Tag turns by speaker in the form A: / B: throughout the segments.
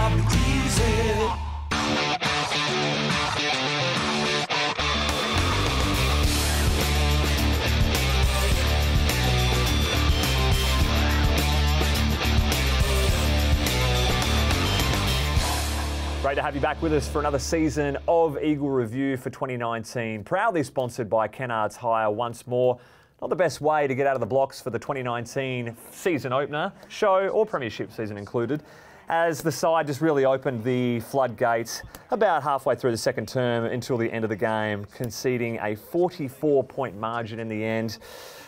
A: be easy.
B: Great to have you back with us for another season of Eagle Review for 2019. Proudly sponsored by Kennards Hire once more. Not the best way to get out of the blocks for the 2019 season opener, show or premiership season included, as the side just really opened the floodgates about halfway through the second term until the end of the game, conceding a 44-point margin in the end.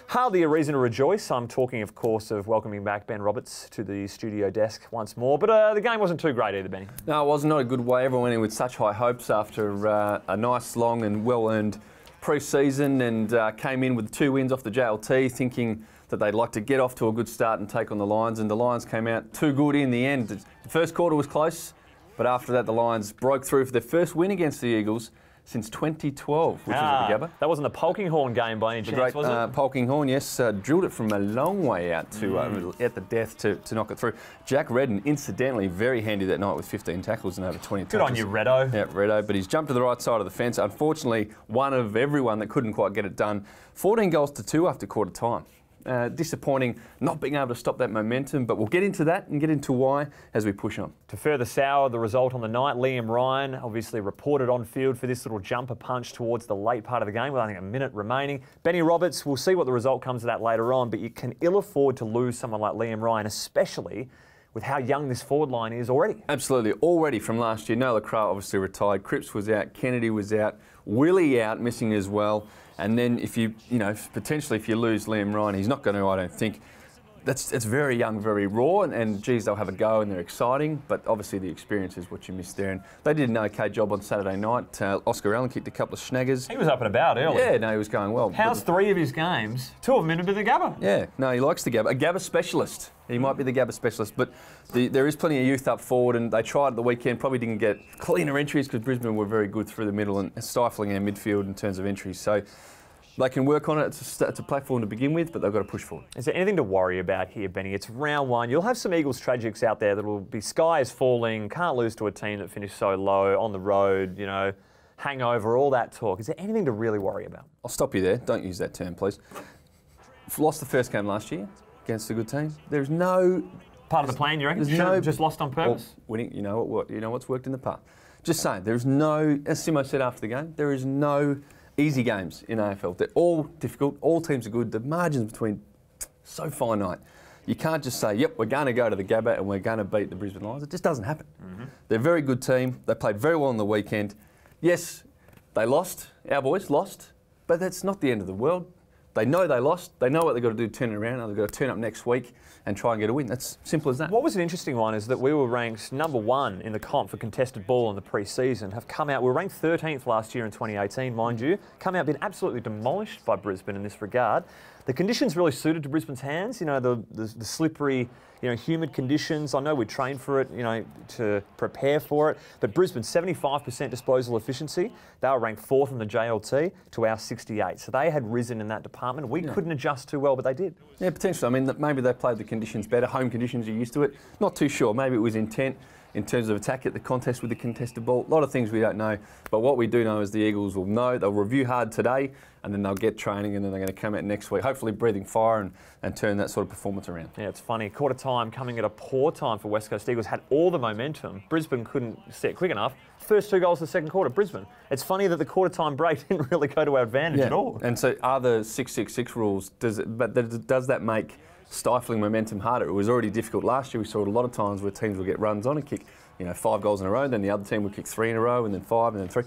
B: Hardly a reason to rejoice. I'm talking, of course, of welcoming back Ben Roberts to the studio desk once more. But the game wasn't too great either, Benny.
C: No, it was not a good way. Everyone went in with such high hopes after a nice, long and well-earned pre-season, and came in with 2 wins off the JLT, thinking that they'd like to get off to a good start and take on the Lions. And the Lions came out too good in the end. The first quarter was close, but after that, the Lions broke through for their first win against the Eagles since 2012, which was at the Gabba.
B: That wasn't the Polkinghorn game by any chance, was it?
C: Polkinghorn, yes, drilled it from a long way out to at the death to knock it through. Jack Redden, incidentally, very handy that night with 15 tackles and over 20 touches.
B: Good on you, Reddo.
C: Yeah, Reddo, but he's jumped to the right side of the fence. Unfortunately, one of everyone that couldn't quite get it done. 14 goals to 2 after quarter time. Disappointing not being able to stop that momentum, but we'll get into that and get into why as we push on.
B: To further sour the result on the night, Liam Ryan obviously reported on field for this little jumper punch towards the late part of the game with I think a minute remaining. Benny Roberts, we'll see what the result comes of that later on, but you can ill afford to lose someone like Liam Ryan, especially with how young this forward line is already.
C: Absolutely, already from last year. Noah Crow obviously retired, Cripps was out, Kennedy was out, Willie out, missing as well. And then if potentially if you lose Liam Ryan, he's not going to, I don't think. It's very young, very raw, and geez, they'll have a go and they're exciting, but obviously the experience is what you miss there. And they did an okay job on Saturday night. Oscar Allen kicked a couple of snaggers.
B: He was up and about early.
C: Yeah, no, he was going well.
B: How's 3 of his games? 2 of them in a bit of the Gabba.
C: Yeah, no, he likes the Gabba. A Gabba specialist. He might be the Gabba specialist, but there is plenty of youth up forward, and they tried at the weekend, probably didn't get cleaner entries because Brisbane were very good through the middle and stifling our midfield in terms of entries. So they can work on it. It's a platform to begin with, but they've got to push forward.
B: Is there anything to worry about here, Benny? It's round 1. You'll have some Eagles tragics out there that will be sky is falling, can't lose to a team that finished so low, on the road, hangover, all that talk. Is there anything to really worry about?
C: I'll stop you there. Don't use that term, please. Lost the first game last year against a good team. There's no...
B: Part of the plan, you reckon?
C: There's no...
B: Just lost on purpose?
C: Well, winning, what's worked in the past. Just saying, there's no... As Simo said after the game, there is no easy games in AFL. They're all difficult. All teams are good. The margins between so finite. You can't just say, yep, we're going to go to the Gabba and we're going to beat the Brisbane Lions. It just doesn't happen. They're a very good team. They played very well on the weekend. Yes, they lost. Our boys lost. But that's not the end of the world. They know they lost. They know what they've got to do to turn it around. They've got to turn up next week and try and get a win. That's simple as that.
B: What was an interesting one is that we were ranked number 1 in the comp for contested ball in the pre-season. Have come out, we were ranked 13th last year in 2018, mind you. Come out, been absolutely demolished by Brisbane in this regard. The conditions really suited to Brisbane's hands. The slippery, humid conditions. I know we trained for it, to prepare for it. But Brisbane, 75% disposal efficiency. They were ranked 4th in the JLT to our 68. So they had risen in that department. We couldn't adjust too well, but they did.
C: Yeah, potentially. I mean, maybe they played the conditions better. Home conditions, you're used to it. Not too sure. Maybe it was intent in terms of attack at the contest with the contested ball. A lot of things we don't know. But what we do know is the Eagles will know. They'll review hard today, and then they'll get training, and then they're going to come out next week, hopefully breathing fire and turn that sort of performance around.
B: Yeah, it's funny. Quarter time coming at a poor time for West Coast Eagles. Had all the momentum. Brisbane couldn't set quick enough. First 2 goals of the second quarter, Brisbane. It's funny that the quarter time break didn't really go to our advantage at all.
C: And so are the 6-6-6 rules, does that make stifling momentum harder? It was already difficult last year. We saw it a lot of times where teams would get runs on and kick 5 goals in a row, then the other team would kick 3 in a row, and then 5, and then 3.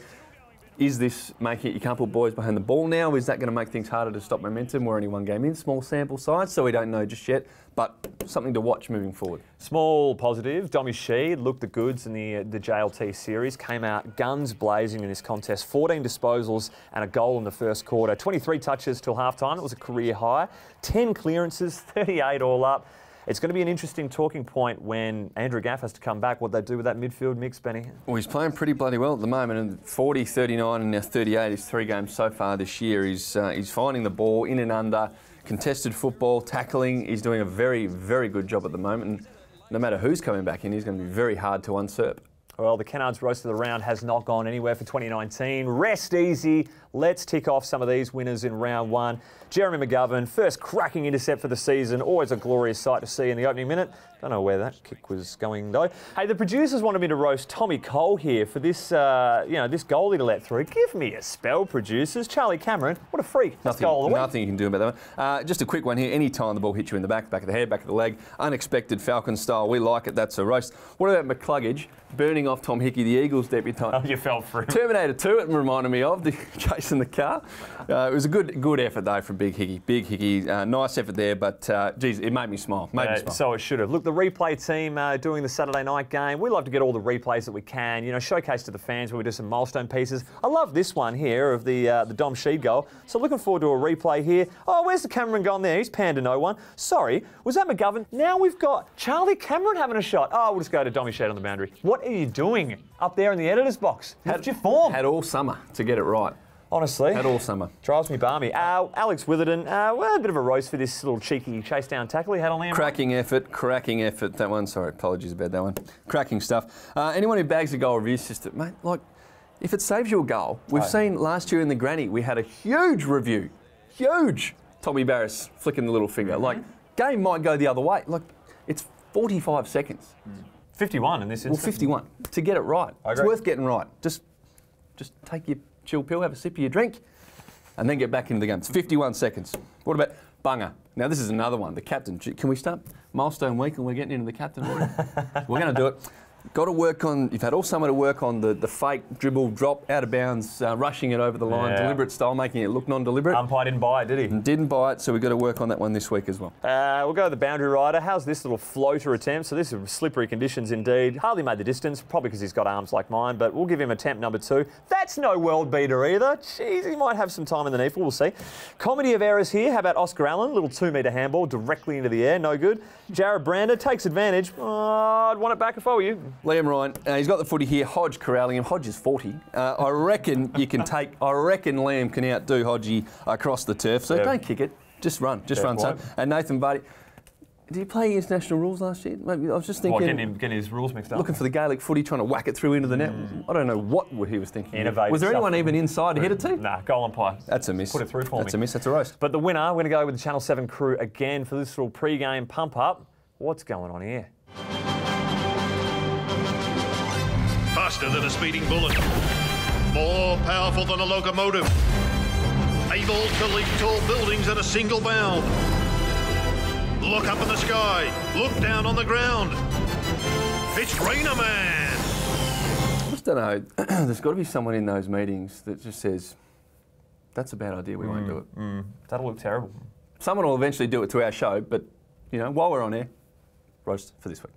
C: Is this making it you can't put boys behind the ball now? Is that going to make things harder to stop momentum? We're only 1 game in, small sample size, so we don't know just yet, but something to watch moving forward.
B: Small positive, Dommy Shee looked the goods in the JLT series, came out guns blazing in this contest, 14 disposals and a goal in the first quarter, 23 touches till half-time, it was a career high, 10 clearances, 38 all up. It's going to be an interesting talking point when Andrew Gaff has to come back, what they do with that midfield mix, Benny.
C: Well, he's playing pretty bloody well at the moment, and 40, 39 and now 38 is 3 games so far this year. He's finding the ball in and under, contested football, tackling. He's doing a very, very good job at the moment. And no matter who's coming back in, he's going to be very hard to usurp.
B: Well, the Kennards roast of the round has not gone anywhere for 2019. Rest easy. Let's tick off some of these winners in round one. Jeremy McGovern, first cracking intercept for the season. Always a glorious sight to see in the opening minute. Don't know where that kick was going though. Hey, the producers wanted me to roast Tommy Cole here for this, this goalie to let through. Give me a spell, producers. Charlie Cameron, what a freak.
C: Nothing you can do about that one. Just a quick one here. Any time the ball hits you in the back of the head, back of the leg, unexpected Falcon style. We like it. That's a roast. What about McCluggage burning off Tom Hickey, the Eagles debutant?
B: Oh, you fell for it.
C: Terminator 2, it reminded me of, chasing the car. It was a good effort though from Big Hickey. Big Hickey, nice effort there, but geez, it made me smile.
B: So it should have. Look, the replay team doing the Saturday night game, we love to get all the replays that we can, showcase to the fans where we do some milestone pieces. I love this one here of the Dom Sheed goal. So looking forward to a replay here. Oh, where's the cameraman gone there? He's panned to no one. Sorry, was that McGovern? Now we've got Charlie Cameron having a shot. Oh, we'll just go to Dommy Sheed on the boundary. What are you doing up there in the editor's box? How'd you form?
C: Had all summer to get it right.
B: Honestly.
C: Had all summer.
B: Drives me balmy. Alex Witherden, well, a bit of a roast for this little cheeky chase down tackle he had on there.
C: Cracking effort. That one. Sorry, apologies about that one. Cracking stuff. Anyone who bags a goal review system, mate, like, if it saves you a goal, we've seen last year in the Granny, we had a huge review. Huge. Tommy Barris flicking the little finger. Like, game might go the other way. Like, it's 45 seconds.
B: 51 in this instance.
C: Well, 51. To get it right. It's worth getting right. Just take your chill pill, have a sip of your drink, and then get back into the game. It's 51 seconds. What about Bunga? Now, this is another one. The captain. Can we start milestone week and we're getting into the captain? We're going to do it. Got to work on, you've had all summer to work on the fake dribble, drop, out of bounds, rushing it over the line, deliberate style, making it look non-deliberate.
B: Umpire didn't buy it, did he?
C: Didn't buy it, so we've got to work on that one this week as well.
B: We'll go to the boundary rider. How's this little floater attempt? So this is slippery conditions indeed. Hardly made the distance, probably because he's got arms like mine, but we'll give him attempt number 2. That's no world beater either. Jeez, he might have some time in the knee, we'll see. Comedy of errors here. How about Oscar Allen? Little 2-metre handball directly into the air, no good. Jared Brander takes advantage. I'd want it back if I were you.
C: Liam Ryan. He's got the footy here. Hodge corralling him. Hodge is 40. I reckon you can take. I reckon Liam can outdo Hodgie across the turf. So don't kick it. Just run. Just run, son. And Nathan Barty. Did he play international rules last year? Maybe I was just thinking.
B: Getting his rules mixed up.
C: Looking for the Gaelic footy, trying to whack it through into the net. I don't know what he was thinking.
B: Innovative.
C: Was there anyone even inside to hit it to?
B: Nah, goal umpire.
C: That's a miss.
B: Put it through for me.
C: That's a miss. That's a roast.
B: But the winner, we're going to go with the Channel 7 crew again for this little pre-game pump up. What's going on here?
A: Faster than a speeding bullet, more powerful than a locomotive, able to leap tall buildings at a single bound. Look up in the sky, look down on the ground. It's Rainer Man.
C: I just don't know. There's got to be someone in those meetings that just says, that's a bad idea, we won't do it.
B: That'll look terrible.
C: Someone will eventually do it to our show, but, while we're on air, roast for this week.